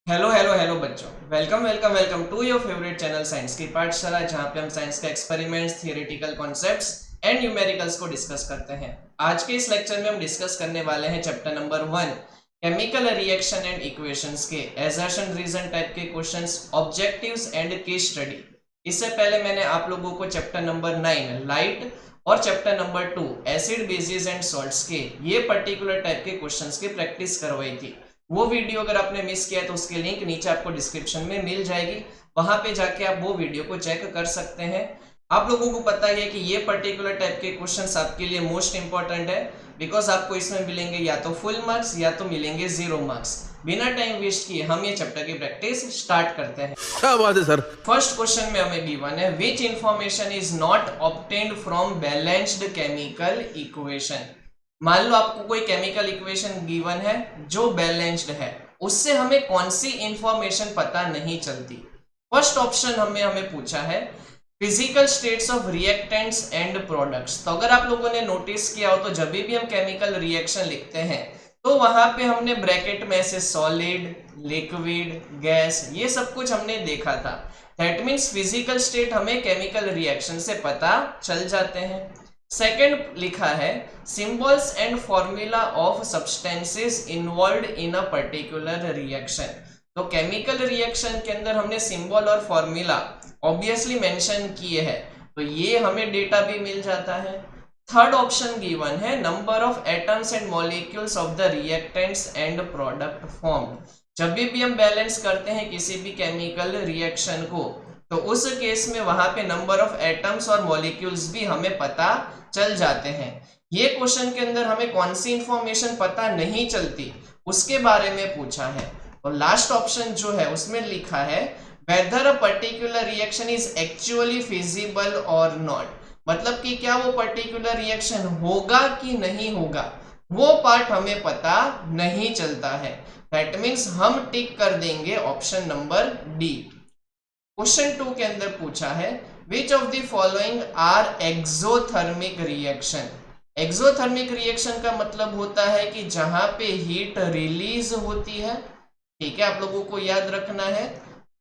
Hello hello hello बच्चों, welcome welcome welcome to your favourite channel science की पाठशाला, जहां पे हम साइंस का experiments, theoretical concepts and numericals को डिस्कस करते हैं। आज के इस लेक्चर में हम डिस्कस करने वाले हैं chapter number 1 chemical reaction and equations के असर्शन रीजन टाइप के questions, objectives and case study. इससे पहले मैंने आप लोगों को चैप्टर नंबर 9 लाइट और chapter number 2 acid basis and salts के ये पर्टिकुलर टाइप के क्वेश्चंस की प्रैक्टिस करवाई थी। वो वीडियो अगर आपने मिस किया है तो उसकी लिंक नीचे आपको डिस्क्रिप्शन में मिल जाएगी, वहां पे जाके आप वो वीडियो को चेक कर सकते हैं। आप लोगों को पता है कि ये पर्टिकुलर टाइप के क्वेश्चंस आपके लिए मोस्ट इंपॉर्टेंट है, बिकॉज आपको इसमें मिलेंगे या तो फुल मार्क्स या तो मिलेंगे 0 मार्क्स। बिना टाइम वेस्ट किए हम ये चैप्टर की प्रैक्टिस स्टार्ट करते हैं। क्या बात है सर। फर्स्ट क्वेश्चन में हमें गिवन है which information is not obtained from balanced chemical equation. मान लो आपको कोई केमिकल इक्वेशन गिवन है जो बैलेंस्ड है, उससे हमें कौन सी इंफॉर्मेशन पता नहीं चलती। फर्स्ट ऑप्शन हमें पूछा है physical states of reactants and products. तो अगर आप लोगों ने नोटिस किया हो तो जब भी हम केमिकल रिएक्शन लिखते हैं तो वहां पे हमने ब्रैकेट में ऐसे सॉलिड, लिक्विड, गैस ये सब कुछ हमने देखा था। दैट मीन्स फिजिकल स्टेट हमें केमिकल रिएक्शन से पता चल जाते हैं। सेकंड लिखा है symbols and formula of substances involved in a particular reaction. तो केमिकल रिएक्शन के अंदर हमने सिंबल और फॉर्मूला ऑब्वियसली मेंशन किए हैं, तो ये हमें डेटा भी मिल जाता है। थर्ड ऑप्शन गिवन है number of atoms and molecules of the reactants and product formed. जब भी हम बैलेंस करते हैं किसी भी केमिकल रिएक्शन को, तो उस केस में वहां पे नंबर ऑफ एटम्स और मॉलिक्यूल्स भी हमें पता चल जाते हैं। ये क्वेश्चन के अंदर हमें कौन सी इंफॉर्मेशन पता नहीं चलती उसके बारे में पूछा है। और लास्ट ऑप्शन जो है उसमें लिखा है weather a particular reaction is actually feasible और नॉट। मतलब कि क्या वो पर्टिकुलर रिएक्शन होगा कि नहीं होगा, वो पार्ट हमें पता नहीं चलता है। दैट मीन्स हम टिक कर देंगे ऑप्शन नंबर डी। क्वेश्चन 2 के अंदर पूछा है which of the following are exothermic reaction. Exothermic reaction का मतलब होता है कि जहां पे हीट रिलीज होती है, ठीक है, आप लोगों को याद रखना है,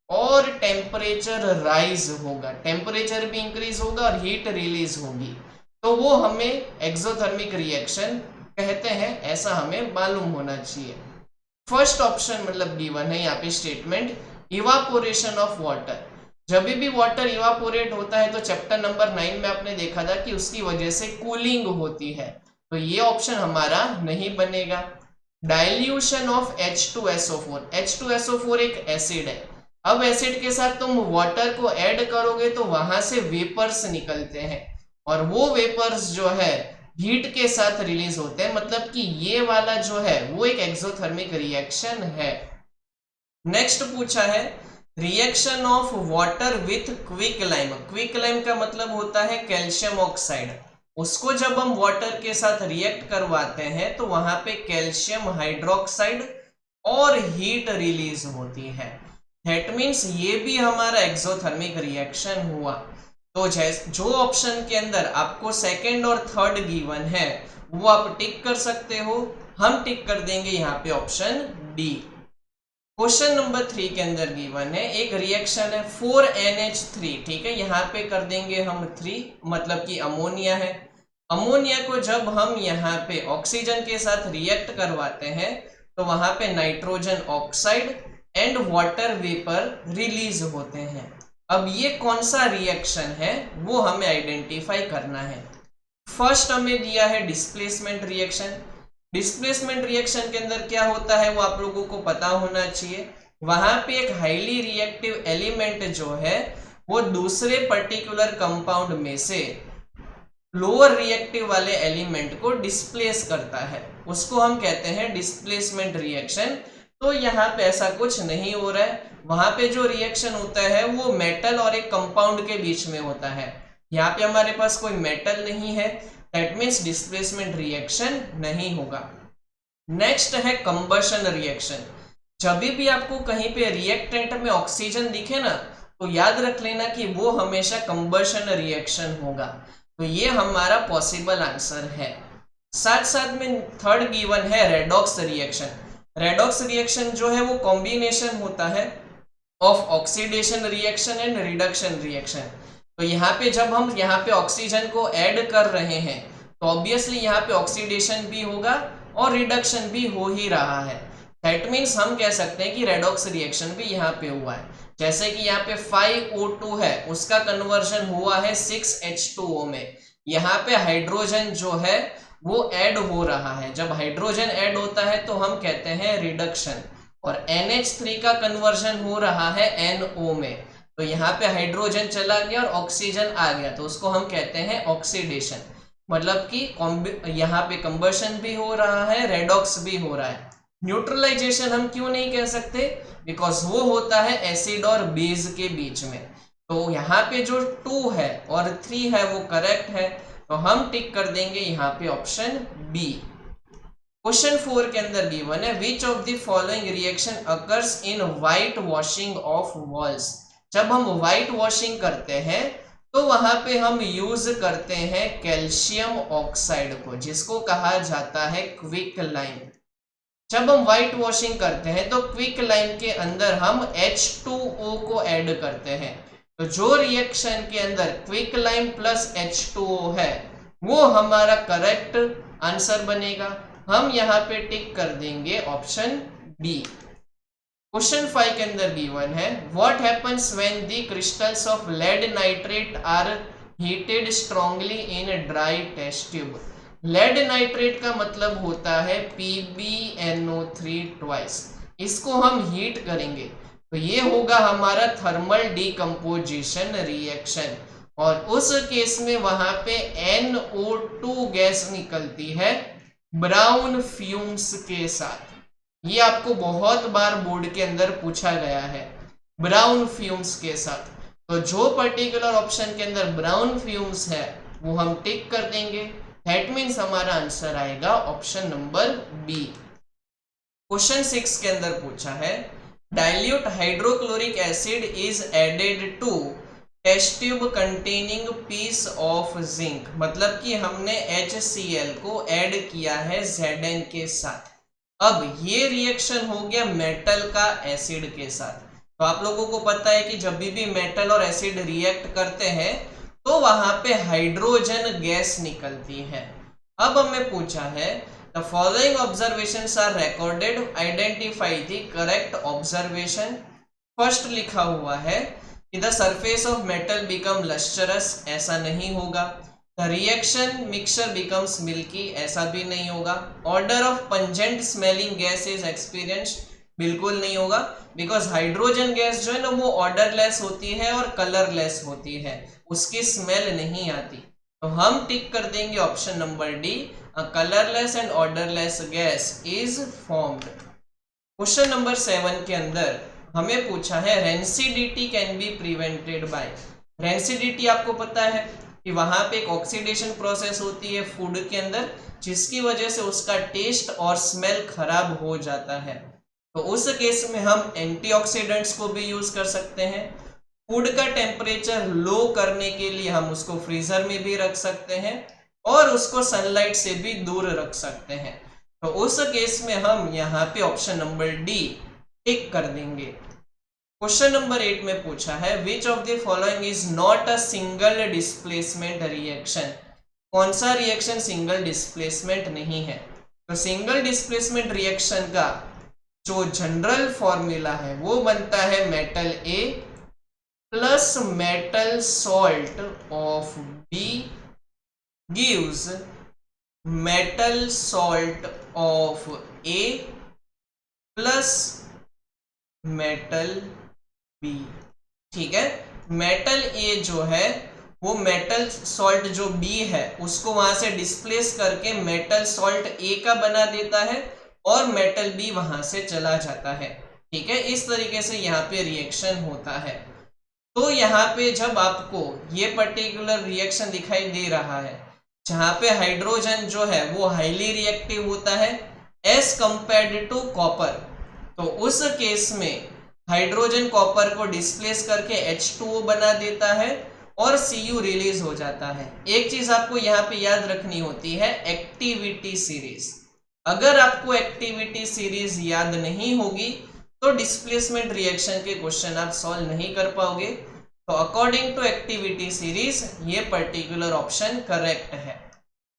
और टेम्परेचर राइज होगा, टेम्परेचर भी इंक्रीज होगा और हीट रिलीज होगी, तो वो हमें एक्सोथर्मिक रिएक्शन कहते हैं, ऐसा हमें मालूम होना चाहिए। फर्स्ट ऑप्शन मतलब गिवन है यहाँ पे स्टेटमेंट इवापोरेशन ऑफ वाटर। जब भी वाटर इवापोरेट होता है तो चैप्टर नंबर 9 में आपने देखा था कि उसकी वजह से कूलिंग होती है, तो ये ऑप्शन हमारा नहीं बनेगा। डाइल्यूशन ऑफ H2SO4, H2SO4 एक एसिड है। अब एसिड के साथ तुम वाटर को ऐड करोगे तो वहां से वेपर्स निकलते हैं, और वो वेपर्स जो है हीट के साथ रिलीज होते हैं, मतलब कि ये वाला जो है वो एक एक्सोथर्मिक रिएक्शन है। नेक्स्ट पूछा है reaction of water with quick lime. Quick lime का मतलब होता है कैल्शियम ऑक्साइड। उसको जब हम वाटर के साथ रिएक्ट करवाते हैं तो वहां पे कैल्शियम हाइड्रोक्साइड और हीट रिलीज होती है। दैट मीन्स ये भी हमारा एक्सोथर्मिक रिएक्शन हुआ। तो जो ऑप्शन के अंदर आपको सेकंड और थर्ड गिवन है वो आप टिक कर सकते हो। हम टिक कर देंगे यहाँ पे ऑप्शन डी। क्वेश्चन नंबर 3 के अंदर गिवन है एक रिएक्शन है 4NH3, ठीक है, यहाँ पे कर देंगे हम 3, मतलब कि अमोनिया है। अमोनिया को जब हम यहाँ पे ऑक्सीजन के साथ रिएक्ट करवाते हैं तो वहां पे nitrogen oxide and water vapour release होते हैं। अब ये कौन सा रिएक्शन है वो हमें आइडेंटिफाई करना है। फर्स्ट हमें दिया है डिस्प्लेसमेंट रिएक्शन। डिस्प्लेसमेंट रिएक्शन के अंदर क्या होता है वो आप लोगों को पता होना चाहिए। वहां पे एक हाईली रिएक्टिव एलिमेंट जो है वो दूसरे पर्टिकुलर कंपाउंड में से लोअर रिएक्टिव वाले एलिमेंट को डिस्प्लेस करता है, उसको हम कहते हैं डिस्प्लेसमेंट रिएक्शन। तो यहाँ पे ऐसा कुछ नहीं हो रहा है, वहां पे जो रिएक्शन होता है वो मेटल और एक कंपाउंड के बीच में होता है। यहाँ पे हमारे पास कोई मेटल नहीं है, दैट मीन्स डिस्प्लेसमेंट रिएक्शन नहीं होगा। नेक्स्ट है कंबशन रिएक्शन। जब भी आपको कहीं पे रिएक्टेंट में ऑक्सीजन दिखे ना तो याद रख लेना कि वो हमेशा कंबशन रिएक्शन होगा, तो ये हमारा पॉसिबल आंसर है। साथ साथ में थर्ड गिवन है रेडॉक्स रिएक्शन। रेडॉक्स रिएक्शन जो है वो कॉम्बिनेशन होता है of oxidation reaction and reduction reaction. तो यहाँ पे जब हम यहाँ पे ऑक्सीजन को ऐड कर रहे हैं तो ऑब्वियसली यहाँ पे ऑक्सीडेशन भी होगा और रिडक्शन भी हो ही रहा है। दैट मीन्स हम कह सकते हैं कि रेडॉक्स रिएक्शन भी यहाँ पे हुआ है। जैसे कि यहाँ पे 5O2 है, उसका कन्वर्जन हुआ है 6H2O में। यहाँ पे हाइड्रोजन जो है वो ऐड हो रहा है। जब हाइड्रोजन ऐड होता है तो हम कहते हैं रिडक्शन। और NH3 का कन्वर्जन हो रहा है NO में। तो यहाँ पे हाइड्रोजन चला गया और ऑक्सीजन आ गया, तो उसको हम कहते हैं ऑक्सीडेशन। मतलब कि यहाँ पे कंबशन भी हो रहा है, रेडॉक्स भी हो रहा है। न्यूट्रलाइजेशन हम क्यों नहीं कह सकते? बिकॉज वो होता है एसिड और बेस के बीच में। तो यहाँ पे जो 2 है और 3 है वो करेक्ट है, तो हम टिक कर देंगे यहाँ पे ऑप्शन बी। क्वेश्चन 4 के अंदर गिवन है which of the following reaction occurs in white washing of walls. जब हम व्हाइट वॉशिंग करते हैं तो वहां पे हम यूज करते हैं कैल्शियम ऑक्साइड को, जिसको कहा जाता है क्विक लाइम। जब हम व्हाइट वॉशिंग करते हैं तो क्विक लाइम के अंदर हम H2O को ऐड करते हैं। तो जो रिएक्शन के अंदर क्विक लाइम प्लस H2O है वो हमारा करेक्ट आंसर बनेगा। हम यहाँ पे टिक कर देंगे ऑप्शन बी। क्वेश्चन 5 के अंदर गिवन है what happens when the crystals of lead nitrate are heated strongly in dry test tube. Lead nitrate का मतलब होता है PbNO3 ट्वाइस। इसको हम हीट करेंगे तो ये होगा हमारा थर्मल डिकम्पोजिशन रिएक्शन, और उस केस में वहां पे NO2 गैस निकलती है ब्राउन फ्यूम्स के साथ। ये आपको बहुत बार बोर्ड के अंदर पूछा गया है, ब्राउन फ्यूम्स के साथ। तो जो पर्टिकुलर ऑप्शन के अंदर ब्राउन फ्यूम्स है वो हम टिक कर देंगे। दैट मीन्स हमारा आंसर आएगा ऑप्शन नंबर बी। क्वेश्चन 6 के अंदर पूछा है dilute hydrochloric acid is added to test tube containing piece of zinc. मतलब कि हमने HCl को ऐड किया है Zn के साथ। अब ये रिएक्शन हो गया मेटल का एसिड के साथ। तो आप लोगों को पता है कि जब भी मेटल और एसिड रिएक्ट करते हैं तो वहां पे हाइड्रोजन गैस निकलती है। अब हमें पूछा है the following observations are recorded, identify the correct observation. First लिखा हुआ है कि the surface of metal become lustrous, ऐसा नहीं होगा। The reaction mixture becomes milky, ऐसा भी नहीं होगा। Order of pungent smelling gas is experience, बिल्कुल नहीं होगा, बिकॉज हाइड्रोजन गैस जो है ना वो ऑर्डरलेस होती है और कलरलेस होती है, उसकी स्मेल नहीं आती। तो हम टिक कर देंगे option number D, a colourless and odourless gas is formed. Question number 7 के अंदर हमें पूछा है rancidity can be prevented by. Rancidity आपको पता है कि वहां पे एक ऑक्सीडेशन प्रोसेस होती है फूड के अंदर, जिसकी वजह से उसका टेस्ट और स्मेल खराब हो जाता है। तो उस केस में हम एंटीऑक्सीडेंट्स को भी यूज कर सकते हैं। फूड का टेम्परेचर लो करने के लिए हम उसको फ्रीजर में भी रख सकते हैं और उसको सनलाइट से भी दूर रख सकते हैं। तो उस केस में हम यहाँ पे ऑप्शन नंबर डी टिक कर देंगे। क्वेश्चन नंबर 8 में पूछा है which of the following is not a single displacement reaction. कौन सा रिएक्शन सिंगल डिस्प्लेसमेंट नहीं है? तो सिंगल डिस्प्लेसमेंट रिएक्शन का जो जनरल फॉर्मूला है वो बनता है metal A plus metal salt of B gives metal salt of A plus metal B। ठीक है, मेटल A जो है वो मेटल सॉल्ट जो B है उसको वहां से डिस्प्लेस करके मेटल सॉल्ट A का बना देता है और मेटल B वहां से चला जाता है। ठीक है, इस तरीके से यहाँ पे रिएक्शन होता है। तो यहाँ पे जब आपको ये पर्टिकुलर रिएक्शन दिखाई दे रहा है जहाँ पे हाइड्रोजन जो है वो हाईली रिएक्टिव होता है एज कंपेयर्ड टू कॉपर, तो उस केस में हाइड्रोजन कॉपर को डिस्प्लेस करके H2O बना देता है और Cu रिलीज हो जाता है। एक चीज आपको यहाँ पे याद रखनी होती है, एक्टिविटी सीरीज। अगर आपको एक्टिविटी सीरीज याद नहीं होगी तो डिस्प्लेसमेंट रिएक्शन के क्वेश्चन आप सॉल्व नहीं कर पाओगे। तो अकॉर्डिंग टू एक्टिविटी सीरीज ये पर्टिकुलर ऑप्शन करेक्ट है।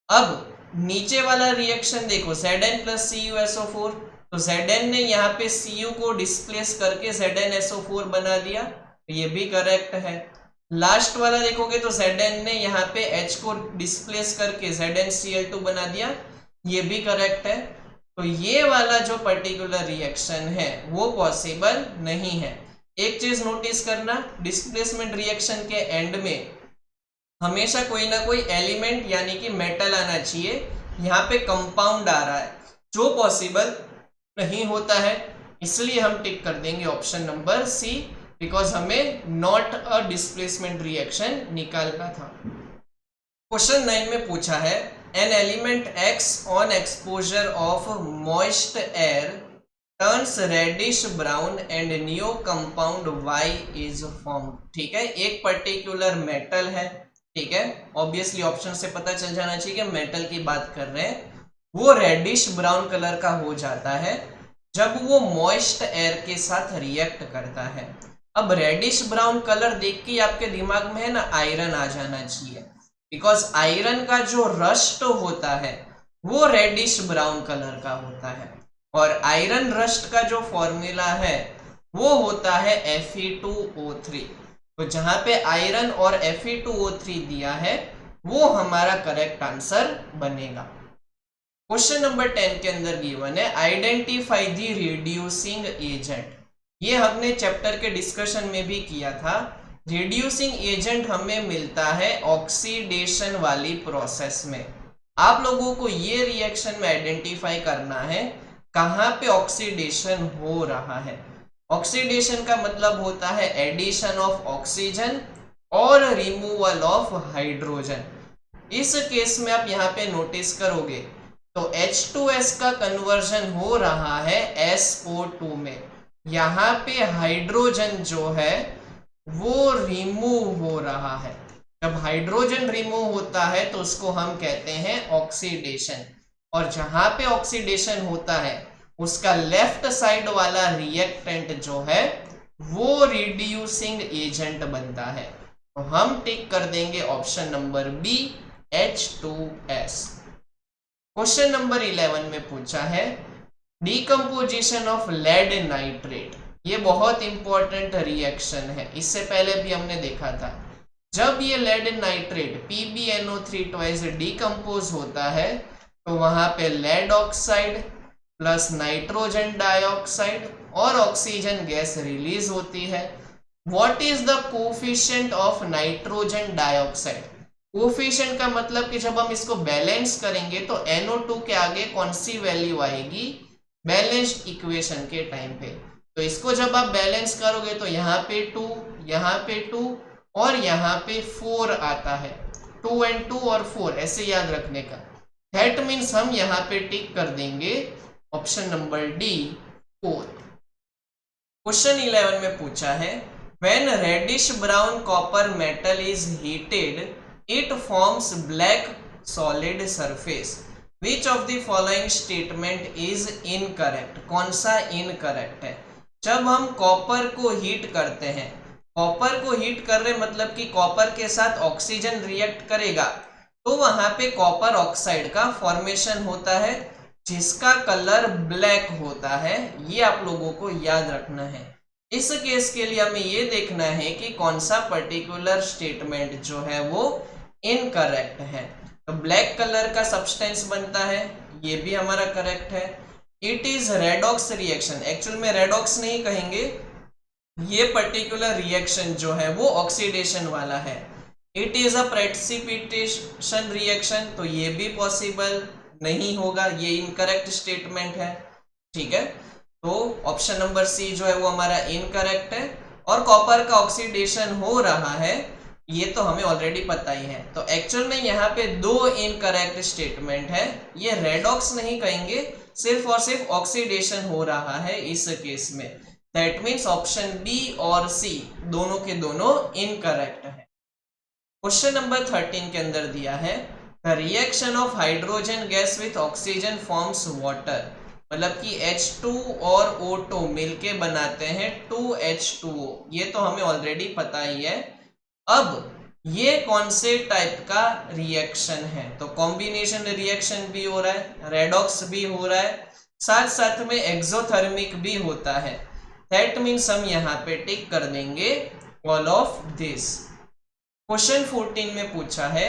अब नीचे वाला रिएक्शन देखो, Zn प्लस CuSO4, तो Zn ने यहाँ पे Cu को डिस्प्लेस करके ZnSO4 बना दिया, तो ये भी करेक्ट है। लास्ट वाला देखोगे तो Zn ने यहाँ पे H को डिस्प्लेस करके ZnCl2 बना दिया, ये भी करेक्ट है। तो ये वाला जो पर्टिकुलर रिएक्शन है वो पॉसिबल नहीं है। एक चीज नोटिस करना, डिस्प्लेसमेंट रिएक्शन के एंड में हमेशा कोई ना कोई एलिमेंट यानी कि मेटल आना चाहिए। यहाँ पे कंपाउंड आ रहा है जो पॉसिबल नहीं होता है, इसलिए हम टिक कर देंगे ऑप्शन नंबर सी, बिकॉज हमें नॉट अ डिस्प्लेसमेंट रिएक्शन निकालना था। क्वेश्चन 9 में पूछा है an element X on exposure of moist air turns reddish brown and new compound Y is formed. ठीक है, एक पर्टिकुलर मेटल है, ठीक है, ऑब्वियसली ऑप्शन से पता चल जाना चाहिए कि मेटल की बात कर रहे हैं, वो रेडिश ब्राउन कलर का हो जाता है जब वो मॉइस्ट एयर के साथ रिएक्ट करता है। अब रेडिश ब्राउन कलर देख के आपके दिमाग में है ना आयरन आ जाना चाहिए, बिकॉज आयरन का जो रस्ट होता है वो रेडिश ब्राउन कलर का होता है, और आयरन रस्ट का जो फॉर्मूला है वो होता है Fe2O3। तो जहां पे आयरन और Fe2O3 दिया है वो हमारा करेक्ट आंसर बनेगा। क्वेश्चन नंबर 10 के अंदर गिवन है आइडेंटिफाई द रिड्यूसिंग एजेंट। ये हमने चैप्टर के डिस्कशन में भी किया था। रिड्यूसिंग एजेंट हमें मिलता है ऑक्सीडेशन वाली प्रोसेस में। आप लोगों को ये रिएक्शन में आइडेंटिफाई करना है कहाँ पे ऑक्सीडेशन हो रहा है। ऑक्सीडेशन का मतलब होता है एडिशन ऑफ ऑक्सीजन और रिमूवल ऑफ हाइड्रोजन। इस केस में आप यहाँ पे नोटिस करोगे तो H2S का कन्वर्जन हो रहा है SO2 में। यहाँ पे हाइड्रोजन जो है वो रिमूव हो रहा है। जब हाइड्रोजन रिमूव होता है तो उसको हम कहते हैं ऑक्सीडेशन, और जहां पे ऑक्सीडेशन होता है उसका लेफ्ट साइड वाला रिएक्टेंट जो है वो रिड्यूसिंग एजेंट बनता है। तो हम टिक कर देंगे option number B H2S। Question number 11 में पूछा है डीकंपोजिशन ऑफ लेड नाइट्रेट। ये बहुत इंपॉर्टेंट रिएक्शन है, इससे पहले भी हमने देखा था। जब ये lead nitrate PbNO3 twice decompose होता है तो वहां पे lead oxide plus nitrogen dioxide और ऑक्सीजन गैस रिलीज होती है। What is the coefficient of nitrogen dioxide? Coefficient का मतलब कि जब हम इसको बैलेंस करेंगे तो NO2 के आगे कौन सी वैल्यू आएगी बैलेंस्ड इक्वेशन के टाइम पे। तो इसको जब आप बैलेंस करोगे तो यहाँ पे 2, यहाँ पे 2 और यहाँ पे 4 आता है। 2 and 2 और 4 ऐसे याद रखने का। दैट मीन्स हम यहाँ पे टिक कर देंगे ऑप्शन नंबर डी 4। क्वेश्चन 11 में पूछा है when reddish brown copper metal is heated it forms black solid surface. Which of the following statement is incorrect? कौन सा इनकरेक्ट है? जब हम कॉपर को हीट करते हैं, कॉपर को हीट कर रहे मतलब कि कॉपर के साथ ऑक्सीजन रिएक्ट करेगा तो वहां पे कॉपर ऑक्साइड का फॉर्मेशन होता है जिसका कलर ब्लैक होता है। ये आप लोगों को याद रखना है। इस केस के लिए हमें ये देखना है कि कौन सा पर्टिकुलर स्टेटमेंट जो है वो इनकरेक्ट है। तो ब्लैक कलर का सब्सटेंस बनता है, ये भी हमारा करेक्ट है। It is redox reaction, actual में रेडॉक्स नहीं कहेंगे, ये पर्टिकुलर रिएक्शन जो है वो ऑक्सीडेशन वाला है। It is a precipitation reaction, तो ये भी पॉसिबल नहीं होगा, ये इनकरेक्ट स्टेटमेंट है। ठीक है, तो ऑप्शन नंबर सी जो है वो हमारा इनकरेक्ट है। और कॉपर का ऑक्सीडेशन हो रहा है ये तो हमें ऑलरेडी पता ही है। तो एक्चुअल में यहाँ पे दो इनकरेक्ट स्टेटमेंट है, ये रेडॉक्स नहीं कहेंगे, सिर्फ और सिर्फ ऑक्सीडेशन हो रहा है इस केस में। दैट मीन्स ऑप्शन बी और सी दोनों के दोनों इनकरेक्ट है। क्वेश्चन नंबर 13 के अंदर दिया है the reaction of hydrogen gas with oxygen forms water, मतलब कि H2 और O2 मिलके बनाते हैं 2H2O, ये तो हमें ऑलरेडी पता ही है। अब ये कौन से टाइप का रिएक्शन है, तो कॉम्बिनेशन रिएक्शन भी हो रहा है, रेडॉक्स भी हो रहा है, साथ साथ में एक्सोथर्मिक भी होता है। दैट मीन्स हम यहाँ पे टिक कर देंगे ऑल ऑफ दिस। क्वेश्चन 14 में पूछा है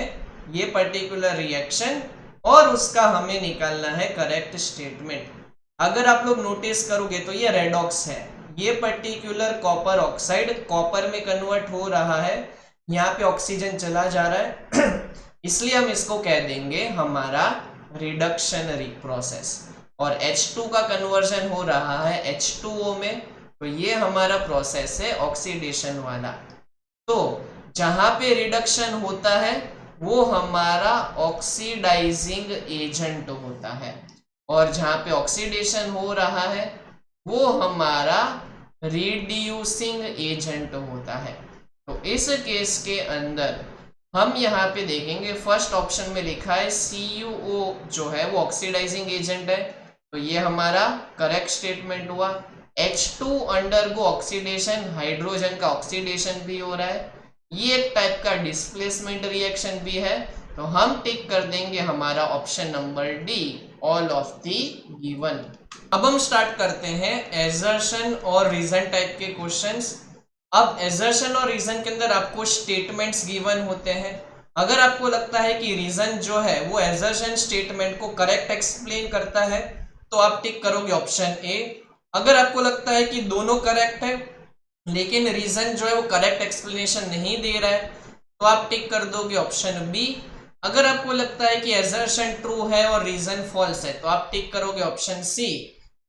ये पर्टिकुलर रिएक्शन और उसका हमें निकालना है करेक्ट स्टेटमेंट। अगर आप लोग नोटिस करोगे तो ये रेडॉक्स है, ये पर्टिकुलर कॉपर ऑक्साइड कॉपर में कन्वर्ट हो रहा है, यहाँ पे ऑक्सीजन चला जा रहा है इसलिए हम इसको कह देंगे हमारा रिडक्शनरी प्रोसेस, और H2 का कन्वर्जन हो रहा है H2O में, तो ये हमारा प्रोसेस है ऑक्सीडेशन वाला। तो जहां पे रिडक्शन होता है वो हमारा ऑक्सीडाइजिंग एजेंट होता है, और जहां पे ऑक्सीडेशन हो रहा है वो हमारा रिड्यूसिंग एजेंट होता है। तो इस केस के अंदर हम यहाँ पे देखेंगे फर्स्ट ऑप्शन में लिखा है CuO जो है वो ऑक्सीडाइजिंग एजेंट है, तो ये हमारा करेक्ट स्टेटमेंट हुआ। H2 अंडरगो ऑक्सीडेशन, हाइड्रोजन का ऑक्सीडेशन भी हो रहा है, ये एक टाइप का डिस्प्लेसमेंट रिएक्शन भी है, तो हम टिक कर देंगे हमारा option number D, all of the given. अब हम स्टार्ट करते हैं एजर्शन और रीजन टाइप के क्वेश्चंस। अब एजर्शन और रीजन के अंदर आपको स्टेटमेंट्स गिवन होते हैं। अगर आपको लगता है कि रीजन जो है वो एजर्शन स्टेटमेंट को करेक्ट एक्सप्लेन करता है तो आप टिक करोगे ऑप्शन ए। अगर आपको लगता है कि दोनों करेक्ट है लेकिन रीजन जो है वो करेक्ट एक्सप्लेनेशन नहीं दे रहा है तो आप टिक कर दोगे ऑप्शन बी। अगर आपको लगता है कि एजर्शन ट्रू है और रीजन फॉल्स है तो आप टिक करोगे ऑप्शन सी।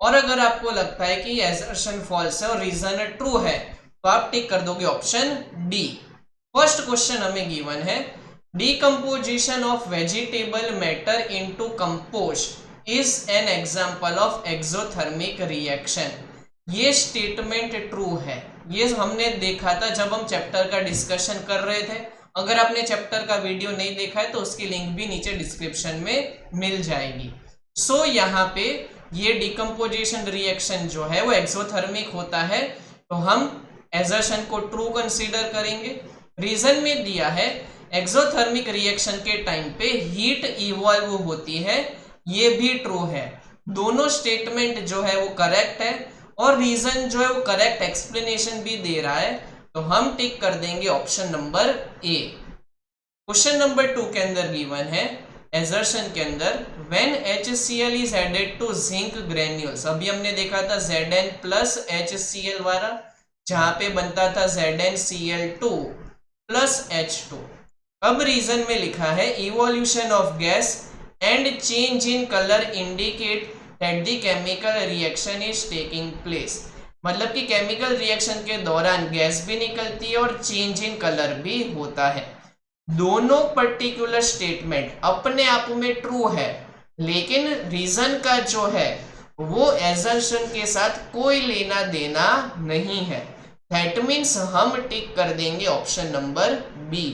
और अगर आपको लगता है कि एजर्शन फॉल्स है और रीजन ट्रू है तो आप टिक कर दोगे ऑप्शन डी। फर्स्ट क्वेश्चन हमें गिवन है decomposition of vegetable matter into compost is an example of exothermic reaction. ये स्टेटमेंट ट्रू है, ये हमने देखा था जब हम चैप्टर का डिस्कशन कर रहे थे। अगर आपने चैप्टर का वीडियो नहीं देखा है तो उसकी लिंक भी नीचे डिस्क्रिप्शन में मिल जाएगी। सो यहाँ पे ये डिकम्पोजिशन रिएक्शन जो है वो एक्सोथर्मिक होता है, तो हम एजर्शन को ट्रू कंसीडर करेंगे। रीजन में दिया है एक्सोथर्मिक रिएक्शन के टाइम पे हीट इवॉल्व होती है, ये भी ट्रू है। दोनों स्टेटमेंट जो है वो करेक्ट है और रीजन जो है वो करेक्ट एक्सप्लेनेशन भी दे रहा है, तो हम टिक कर देंगे option number A. Question number 2 के अंदर गिवन है एजर्शन के अंदर when HCl is added to zinc granules, अभी हमने देखा था Zn प्लस HCl वाला जहां पे बनता था ZnCl2 प्लस H2। अब रीजन में लिखा है evolution of gas and change in colour indicate that the chemical reaction is taking place, मतलब कि केमिकल रिएक्शन के दौरान गैस भी निकलती है और चेंज इन कलर भी होता है। दोनों पर्टिकुलर स्टेटमेंट अपने आप में ट्रू है, लेकिन रीजन का जो है वो एजर्शन के साथ कोई लेना देना नहीं है। दैट मीन्स हम टिक कर देंगे ऑप्शन नंबर बी।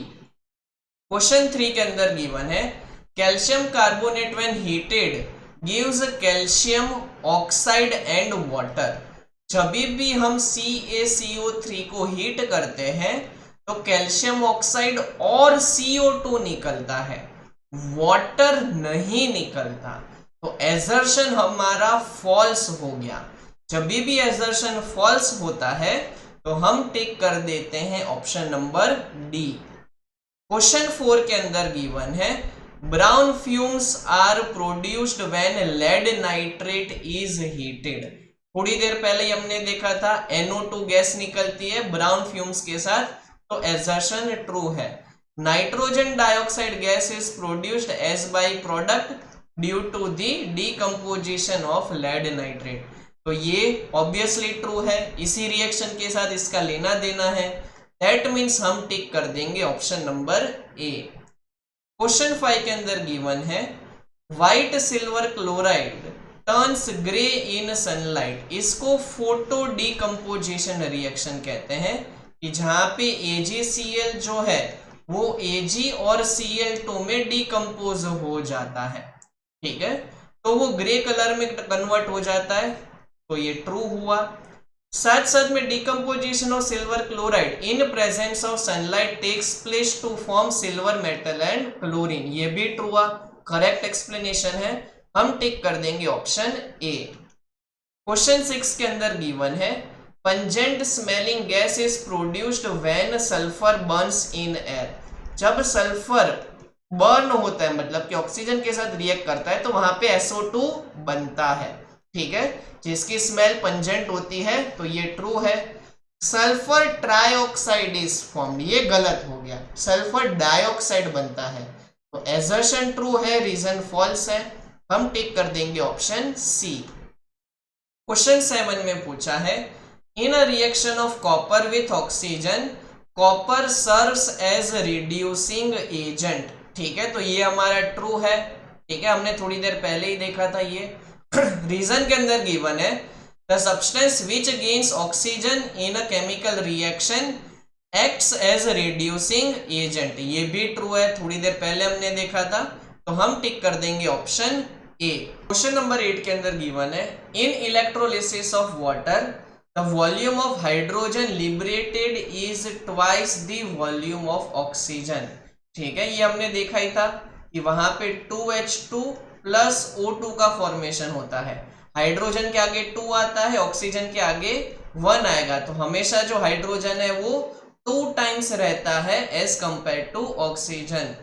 क्वेश्चन 3 के अंदर गिवन है calcium carbonate when heated gives calcium oxide and water. जब भी हम CaCO3 को हीट करते हैं तो कैल्शियम ऑक्साइड और CO2 निकलता है, वाटर नहीं निकलता, तो एजर्शन हमारा फॉल्स हो गया। जब भी एजर्शन फॉल्स होता है तो हम टिक कर देते हैं ऑप्शन नंबर डी। क्वेश्चन 4 के अंदर गिवन है brown fumes are produced when lead nitrate is heated. थोड़ी देर पहले हमने देखा था NO2 गैस निकलती है ब्राउन फ्यूम्स के साथ, तो एजर्शन ट्रू है। Nitrogen dioxide gas is produced as by product due to the decomposition of lead nitrate, तो ये ऑब्वियसली ट्रू है, इसी रिएक्शन के साथ इसका लेना देना है। दैट मीन्स हम टिक कर देंगे ऑप्शन नंबर ए। क्वेश्चन 5 के अंदर गिवन है white silver chloride turns grey इन सनलाइट। इसको फोटो डीकंपोजिशन रिएक्शन कहते हैं कि जहां पे AgCl जो है वो Ag और Cl2 में डिकम्पोज हो जाता है, ठीक है, तो वो ग्रे कलर में कन्वर्ट हो जाता है, तो ये ट्रू हुआ। साथ साथ में decomposition of silver chloride in presence of sunlight takes place to form silver metal and chlorine, ये भी ट्रू हुआ, करेक्ट एक्सप्लेनेशन है, हम टिक कर देंगे ऑप्शन ए। क्वेश्चन 6 के अंदर गिवन है pungent smelling gas is produced when sulphur Burns in air, जब सल्फर बर्न होता है मतलब कि ऑक्सीजन के साथ रिएक्ट करता है तो वहां पे SO2 बनता है, ठीक है, जिसकी स्मेल पंजेंट होती है, तो ये ट्रू है। सल्फर ट्राइऑक्साइड इज फॉर्म्ड, ये गलत हो गया, सल्फर डाइऑक्साइड बनता है, तो एजर्शन ट्रू है, रीजन फॉल्स है, हम टिक कर देंगे ऑप्शन सी। क्वेश्चन 7 में पूछा है in a reaction of copper with oxygen copper serves as reducing agent, ठीक है, तो ये हमारा ट्रू है, ठीक है, हमने थोड़ी देर पहले ही देखा था ये। रीजन के अंदर गिवन है the substance which gains oxygen in a chemical reaction acts as reducing agent, ये भी ट्रू है, थोड़ी देर पहले हमने देखा था, तो हम टिक कर देंगे ऑप्शन ए। क्वेश्चन नंबर 8 के अंदर गिवन है in electrolysis of water the volume of hydrogen liberated is twice the volume of oxygen, ठीक है, ये हमने देखा ही था कि वहां पे 2H2 प्लस O2 का फॉर्मेशन होता है, हाइड्रोजन के आगे 2 आता है, ऑक्सीजन के आगे 1 आएगा, तो हमेशा जो हाइड्रोजन है वो 2 टाइम्स रहता है एज कंपेयर टू ऑक्सीजन।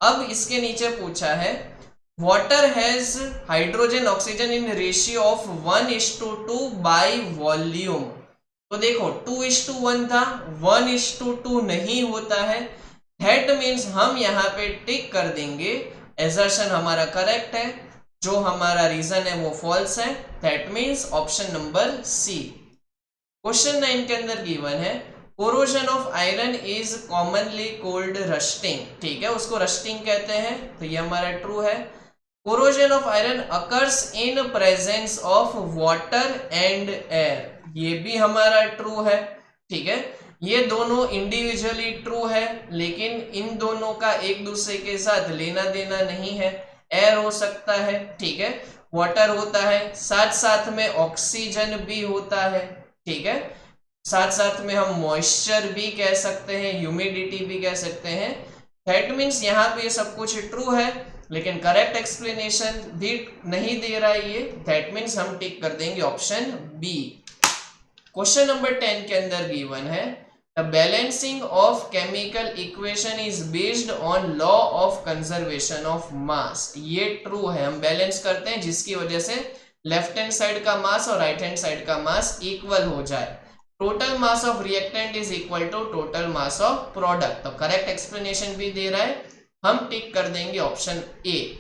अब इसके नीचे पूछा है water has hydrogen oxygen in ratio of 1:2 by volume, तो देखो 2:1 था, 1:2 नहीं होता है, दैट मीन्स हम यहाँ पे टिक कर देंगे, एजर्शन हमारा करेक्ट है, जो हमारा रीजन है वो फॉल्स है, that means option number C. Question 9 के अंदर गिवन है corrosion of iron is commonly called rusting, ठीक है, उसको रस्टिंग कहते हैं, तो ये हमारा ट्रू है। Corrosion of iron occurs in presence of water and air, ये भी हमारा ट्रू है, ठीक है, ये दोनों इंडिविजुअली ट्रू है, लेकिन इन दोनों का एक दूसरे के साथ लेना देना नहीं है, एयर हो सकता है, ठीक है, वाटर होता है, साथ साथ में ऑक्सीजन भी होता है, ठीक है, साथ साथ में हम मॉइस्चर भी कह सकते हैं, ह्यूमिडिटी भी कह सकते हैं, दैट मीन्स यहाँ पे सब कुछ ट्रू है, लेकिन करेक्ट एक्सप्लेनेशन भी नहीं दे रहा है ये, दैट मीन्स हम टिक कर देंगे ऑप्शन बी। क्वेश्चन नंबर 10 के अंदर गिवन है the balancing of chemical equation is based on law of conservation of mass, ये ट्रू है, हम बैलेंस करते हैं जिसकी वजह से लेफ्ट हैंड साइड का मास और राइट हैंड साइड का मास इक्वल हो जाए, total mass of reactant is equal to total mass of product, तो करेक्ट एक्सप्लेनेशन भी दे रहा है, हम टिक कर देंगे ऑप्शन ए।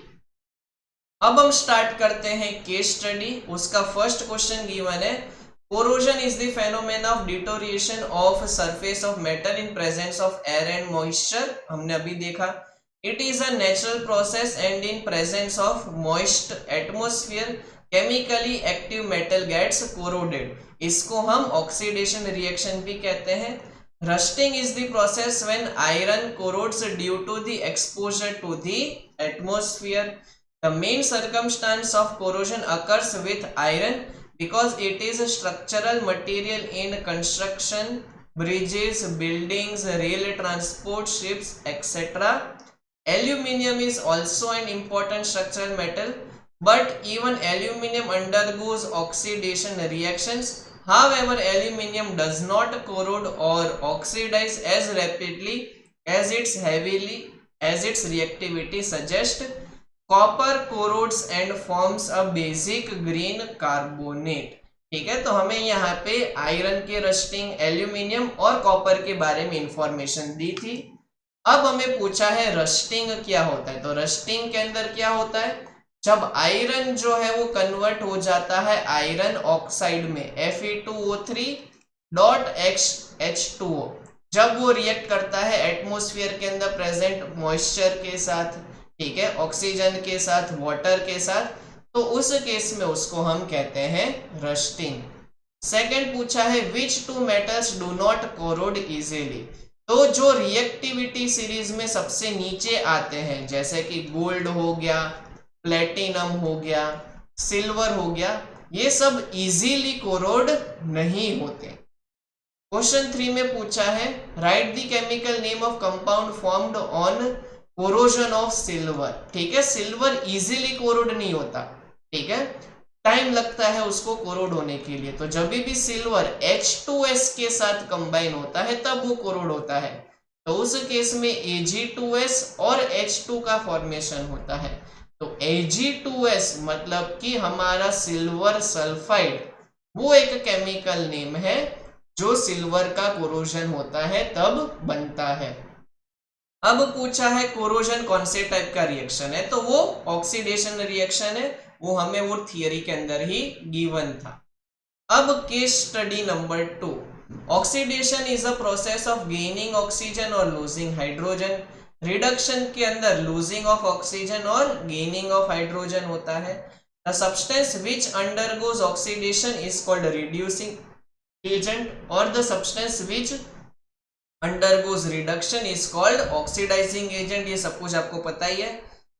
अब हम स्टार्ट करते हैं केस स्टडी, उसका फर्स्ट क्वेश्चन गिवन है corrosion is the phenomena of deterioration of surface of metal in presence of air and moisture, हमने अभी देखा, it is a natural process and in presence of moist atmosphere chemically active metal gets corroded, इसको हम oxidation reaction भी कहते हैं। Rusting is the process when iron corrodes due to the exposure to the atmosphere. The main circumstance of corrosion occurs with iron because it is a structural material in construction, bridges, buildings, rail transport, ships, etc. Aluminium is also an important structural metal, but even aluminium undergoes oxidation reactions. However, aluminium does not corrode or oxidize as rapidly as its reactivity suggests. Copper corrodes and forms a basic green carbonate, ठीक है, तो हमें यहाँ पे iron के rusting, aluminium और copper के बारे में इंफॉर्मेशन दी थी। अब हमें पूछा है रस्टिंग क्या होता है, तो रस्टिंग के अंदर क्या होता है, जब आयरन जो है वो कन्वर्ट हो जाता है आयरन ऑक्साइड में Fe2O3.H2O, जब वो रिएक्ट करता है एटमॉस्फेयर के अंदर प्रेजेंट मॉइस्चर के साथ, ठीक है, ऑक्सीजन के साथ, वाटर के साथ, तो उस केस में उसको हम कहते हैं रस्टिंग। सेकंड पूछा है which two metals do not corrode easily, तो जो रिएक्टिविटी सीरीज में सबसे नीचे आते हैं जैसे कि गोल्ड हो गया, प्लेटिनम हो गया, सिल्वर हो गया, ये सब इजीली कोरोड नहीं होते। क्वेश्चन 3 में पूछा है right the chemical name of compound formed on corrosion of silver. ठीक है, सिल्वर इजीली कोरोड नहीं होता, ठीक है, टाइम लगता है उसको कोरोड होने के लिए। तो जब भी सिल्वर H2S के साथ कंबाइन होता है तब वो कोरोड होता है। तो उस केस में Ag2S और H2 का फॉर्मेशन होता है। तो Ag2S मतलब कि हमारा सिल्वर सल्फाइड, वो एक केमिकल नेम है जो सिल्वर का कोरोजन होता है तब बनता है। अब पूछा है कोरोजन कौन से टाइप का रिएक्शन है, तो वो ऑक्सीडेशन रिएक्शन है, वो हमें वो थियरी के अंदर ही गिवन था। अब case study number 2, oxidation is a process of gaining oxygen और लूजिंग हाइड्रोजन। रिडक्शन के अंदर लूजिंग ऑफ ऑक्सीजन और गेनिंग ऑफ हाइड्रोजन होता है। The substance which undergoes oxidation is called reducing agent और the substance which undergoes reduction is called oxidizing agent। ये सब कुछ आपको पता ही है।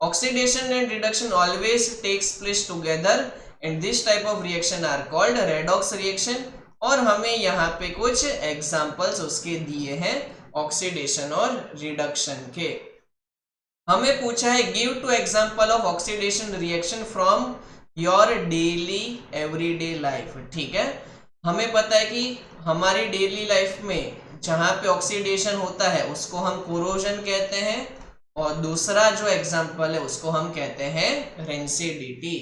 Oxidation and reduction always takes place together and this type of reaction are called redox reaction। और हमें यहाँ पे कुछ एग्जाम्पल्स उसके दिए हैं ऑक्सीडेशन और रिडक्शन के। हमें पूछा है give two example of oxidation reaction from your daily everyday life. ठीक है, हमें पता है कि हमारी डेली लाइफ में जहां पे ऑक्सीडेशन होता है उसको हम कोरोजन कहते हैं और दूसरा जो एग्जांपल है उसको हम कहते हैं रेंसिडिटी।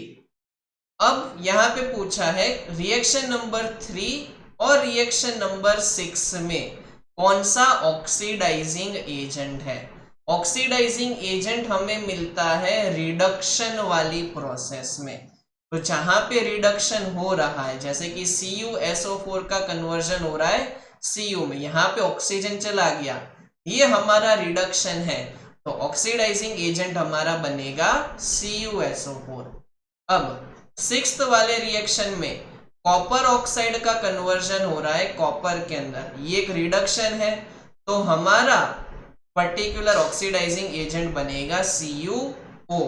अब यहाँ पे पूछा है रिएक्शन नंबर 3 और रिएक्शन नंबर 6 में कौन सा ऑक्सीडाइजिंग एजेंट है। ऑक्सीडाइजिंग एजेंट हमें मिलता है रिडक्शन वाली प्रोसेस में। तो जहां पे रिडक्शन हो रहा है जैसे कि CuSO4 का कन्वर्जन हो रहा है Cu में, यहाँ पे ऑक्सीजन चला गया, ये हमारा रिडक्शन है, तो ऑक्सीडाइजिंग एजेंट हमारा बनेगा CuSO4। अब 6th वाले रिएक्शन में कॉपर ऑक्साइड का कन्वर्जन हो रहा है कॉपर के अंदर, ये एक रिडक्शन है, तो हमारा पर्टिकुलर ऑक्सीडाइजिंग एजेंट बनेगा CuO।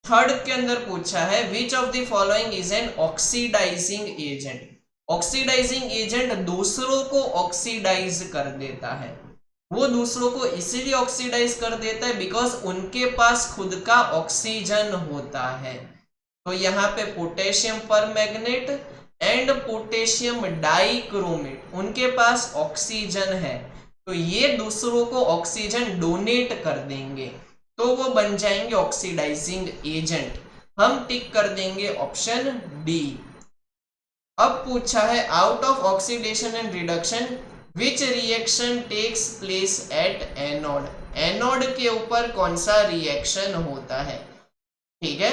थर्ड के अंदर पूछा है which of the following is an oxidising agent. Oxidising agent दूसरों को ऑक्सीडाइज कर देता है, वो दूसरों को इसीलिए ऑक्सीडाइज कर देता है बिकॉज उनके पास खुद का ऑक्सीजन होता है। तो यहाँ पे potassium permanganate and potassium dichromate, उनके पास ऑक्सीजन है, तो ये दूसरों को ऑक्सीजन डोनेट कर देंगे, तो वो बन जाएंगे ऑक्सीडाइजिंग एजेंट। हम टिक कर देंगे ऑप्शन डी। अब पूछा है out of oxidation and reduction which reaction takes place at anode. Anode के ऊपर कौन सा रिएक्शन होता है। ठीक है,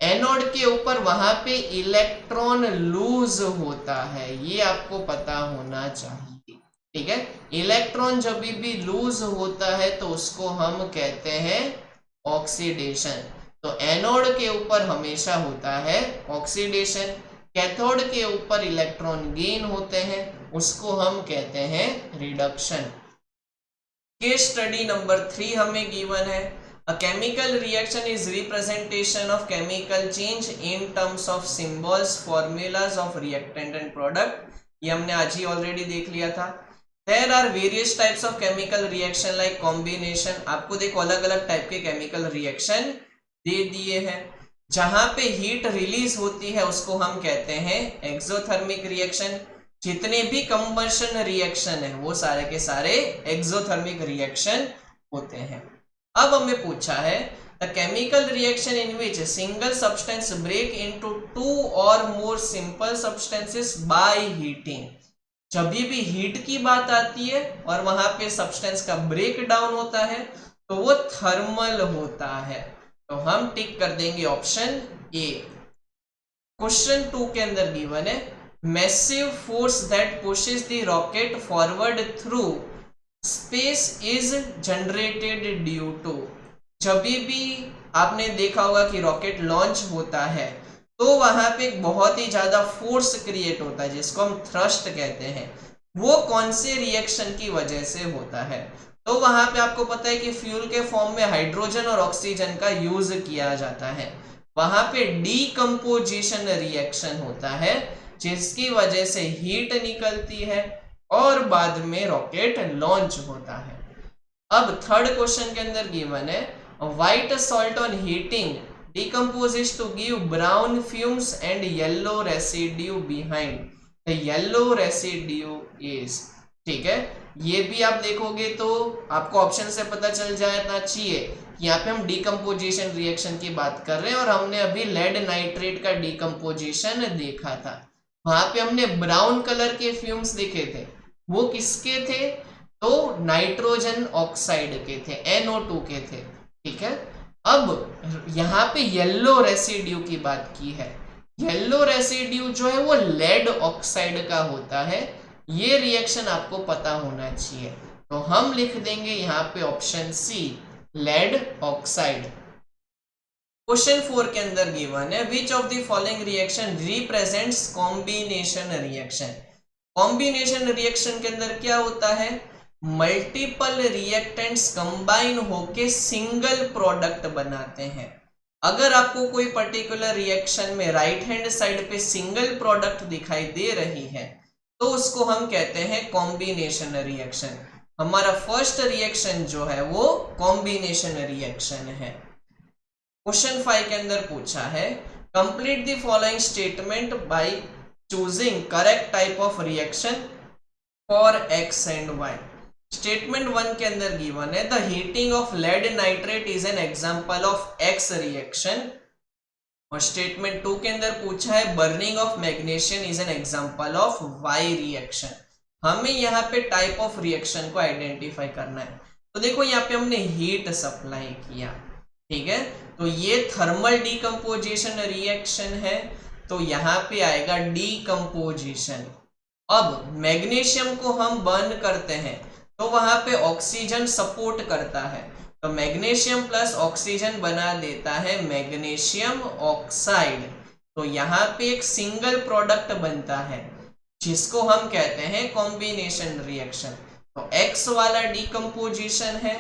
एनोड के ऊपर वहां पे इलेक्ट्रॉन लूज होता है, ये आपको पता होना चाहिए। ठीक है, इलेक्ट्रॉन जब भी लूज होता है तो उसको हम कहते हैं ऑक्सीडेशन। तो एनोड के ऊपर हमेशा होता है ऑक्सीडेशन, कैथोड के ऊपर इलेक्ट्रॉन गेन होते हैं, उसको हम कहते हैं रिडक्शन। केस स्टडी नंबर 3 हमें गिवन है A chemical reaction is representation of chemical change in terms of symbols, formulas of reactant and product। ये हमने आज ही ऑलरेडी देख लिया था। There are various types of chemical reaction like combination। आपको देखो अलग अलग टाइप के केमिकल रिएक्शन दे दिए हैं। जहां पे हीट रिलीज होती है उसको हम कहते हैं एक्सोथर्मिक रिएक्शन। जितने भी कंबशन रिएक्शन है वो सारे के सारे एक्सोथर्मिक रिएक्शन होते हैं। अब हमें पूछा है the chemical reaction in which single substance break into 2 और more simple substances by heating. जब भी हीट की बात आती है और वहां पे सब्सटेंस का ब्रेक डाउन होता है तो वो थर्मल होता है, तो हम टिक कर देंगे ऑप्शन ए। क्वेश्चन 2 के अंदर गिवन है massive force that pushes the rocket forward through space is generated due to. जब भी आपने देखा होगा कि रॉकेट लॉन्च होता है तो वहां पे बहुत ही ज्यादा फोर्स क्रिएट होता है जिसको हम थ्रस्ट कहते हैं। वो कौन से रिएक्शन की वजह से होता है। तो वहां पे आपको पता है कि फ्यूल के फॉर्म में हाइड्रोजन और ऑक्सीजन का यूज किया जाता है। वहां पे डीकंपोजिशन रिएक्शन होता है जिसकी वजह से हीट निकलती है और बाद में रॉकेट लॉन्च होता है। अब थर्ड क्वेश्चन के अंदर गिवन है white salt on heating decomposes to give brown fumes and yellow residue behind. The yellow residue is, ठीक है, ये भी आप देखोगे तो आपको ऑप्शन से पता चल जाना चाहिए कि यहाँ पे हम डिकम्पोजिशन रिएक्शन की बात कर रहे हैं और हमने अभी लेड नाइट्रेट का डिकम्पोजिशन देखा था। वहां पे हमने ब्राउन कलर के फ्यूम्स देखे थे, वो किसके थे, तो नाइट्रोजन ऑक्साइड के थे, NO2 के थे। ठीक है, अब यहाँ पे येलो रेसिड्यू की बात की है। येलो रेसिड्यू जो है वो लेड ऑक्साइड का होता है। ये रिएक्शन आपको पता होना चाहिए, तो हम लिख देंगे यहाँ पे option C, lead oxide. Question 4 के अंदर गिवन है which of the following reaction represents combination reaction. Combination reaction के अंदर क्या होता है, मल्टीपल रिएक्टेंट्स कंबाइन होके सिंगल प्रोडक्ट बनाते हैं। अगर आपको कोई पर्टिकुलर रिएक्शन में राइट हैंड साइड पे सिंगल प्रोडक्ट दिखाई दे रही है तो उसको हम कहते हैं कॉम्बिनेशन रिएक्शन। हमारा फर्स्ट रिएक्शन जो है वो कॉम्बिनेशन रिएक्शन है। क्वेश्चन 5 के अंदर पूछा है complete the following statement by choosing correct type of reaction for X and Y. Statement 1 के अंदर गिवन है the heating of lead nitrate is an example of X reaction, और स्टेटमेंट 2 के अंदर पूछा है burning of magnesium is an example of Y reaction. हमें यहाँ पे टाइप ऑफ रिएक्शन को आइडेंटिफाई करना है। तो देखो यहाँ पे हमने हीट सप्लाई किया, ठीक है, तो ये थर्मल डीकंपोजिशन रिएक्शन है, तो यहाँ पे आएगा डीकंपोजिशन। अब मैग्नीशियम को हम बर्न करते हैं तो वहां पे ऑक्सीजन सपोर्ट करता है, तो मैग्नीशियम प्लस ऑक्सीजन बना देता है मैग्नीशियम ऑक्साइड। तो यहाँ पे एक सिंगल प्रोडक्ट बनता है जिसको हम कहते हैं कॉम्बिनेशन रिएक्शन। तो एक्स वाला डीकंपोजिशन है,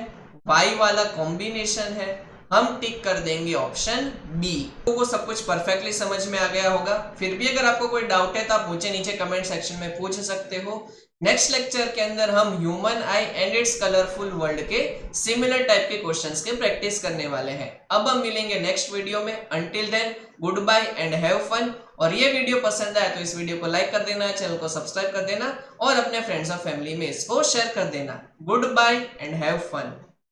वाई वाला कॉम्बिनेशन है, हम टिक कर देंगे ऑप्शन बी। को सब कुछ परफेक्टली समझ में आ गया होगा। फिर भी अगर आपको कोई डाउट है तो आप मुझे नीचे कमेंट सेक्शन में पूछ सकते हो। नेक्स्ट लेक्चर के अंदर हम human eye and its colourful world के सिमिलर टाइप के क्वेश्चंस के प्रैक्टिस करने वाले हैं। अब हम मिलेंगे नेक्स्ट वीडियो में। Until then goodbye and have fun. और ये वीडियो पसंद आया तो इस वीडियो को लाइक कर देना, चैनल को सब्सक्राइब कर देना और अपने फ्रेंड्स और फैमिली में इसको शेयर कर देना। Goodbye and have fun.